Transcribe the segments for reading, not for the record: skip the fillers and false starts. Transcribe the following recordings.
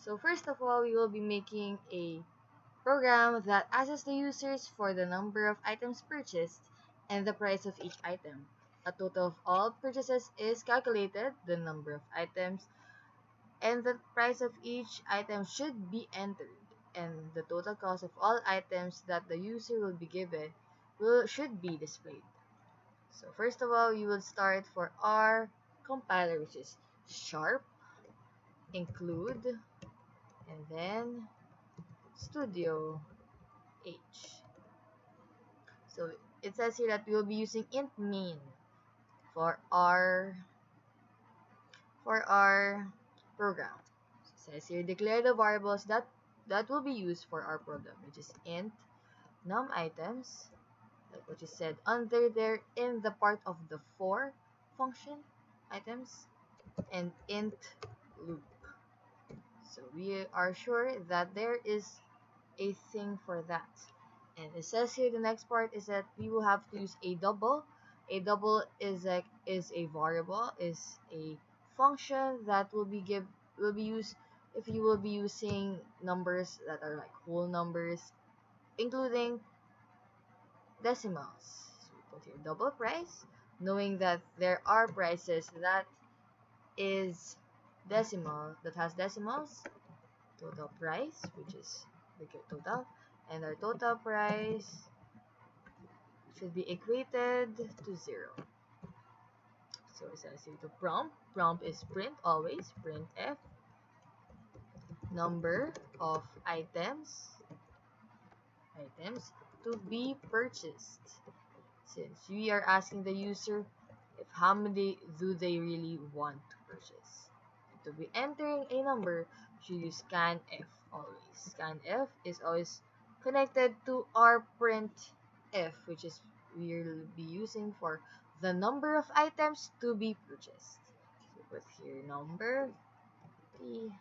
So first of all, we will be making a program that asks the users for the number of items purchased and the price of each item. A total of all purchases is calculated, the number of items, and the price of each item should be entered, and the total cost of all items that the user will be given should be displayed. So first of all, we will start for our compiler, which is sharp include and then studio h. So it says here that we will be using int main for our program. So it says here declare the variables that will be used for our program, which is int num items, like what you said under there in the part of the for function items, and int loop. So we are sure that there is a thing for that. And it says here the next part is that we will have to use a double. A double is a variable, is a function that will be used if you will be using numbers that are like whole numbers, including decimals. So we put here double price, knowing that there are prices that is decimal, that has decimals. Total price, which is the total, and our total price should be equated to 0. So it says here to prompt is print, always print f number of items to be purchased, since we are asking the user if how many do they really want to purchase. And to be entering a number, we should use scanf always. Scanf is always connected to our printf, which is we'll be using for the number of items to be purchased. So put here number p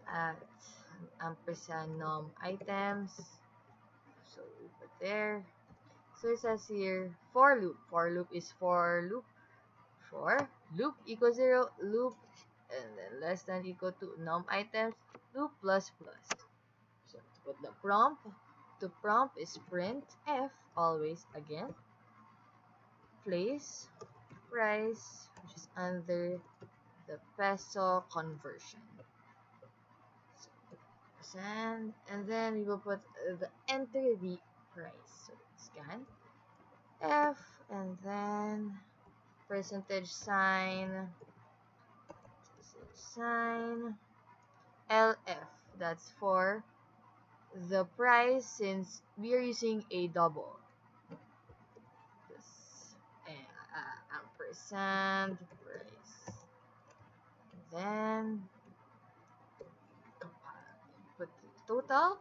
at ampersand num items. So we put there. So it says here for loop. For loop is for loop. For loop equals 0, loop, and then less than equal to num items, loop plus plus. So to put the prompt, to prompt is print f always again. Place price, which is under the peso conversion. So, and then we will put the enter the price. So scan f and then percentage sign LF. That's for the price, since we are using a double. This ampersand price. Then put the total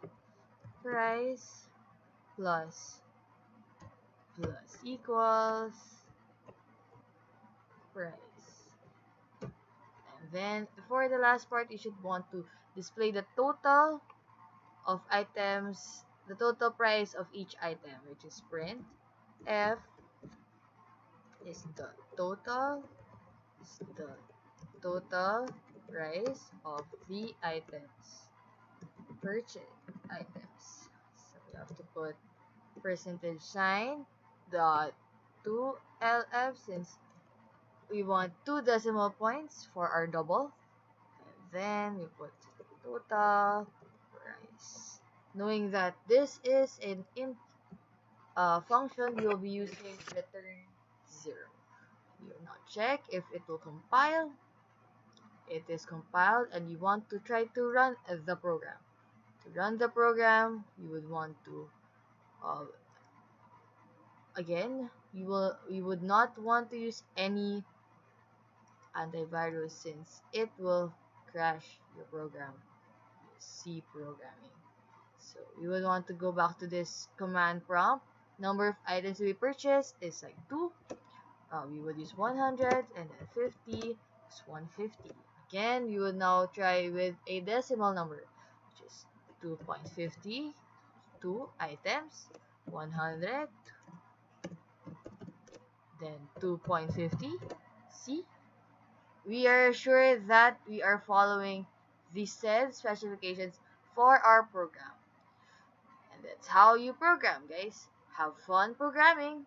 price plus equals price. And then for the last part, you should want to display the total of items, the total price of each item, which is print f is the total price of the items, purchased items. So we have to put percentage sign dot 2LF, since we want 2 decimal points for our double. And then we put total price. Knowing that this is an int function, we will be using return 0. You will not check if it will compile. It is compiled, and you want to try to run the program. To run the program, you would want to again, you would not want to use any antivirus, since it will crash your program. C programming. So you would want to go back to this command prompt. Number of items to be purchased is like 2. We would use 100, and then 50 is 150. Again, we would now try with a decimal number, which is 2.50, 2 items, 100, then 2.50, C, We are sure that we are following the said specifications for our program. And that's how you program, guys. Have fun programming!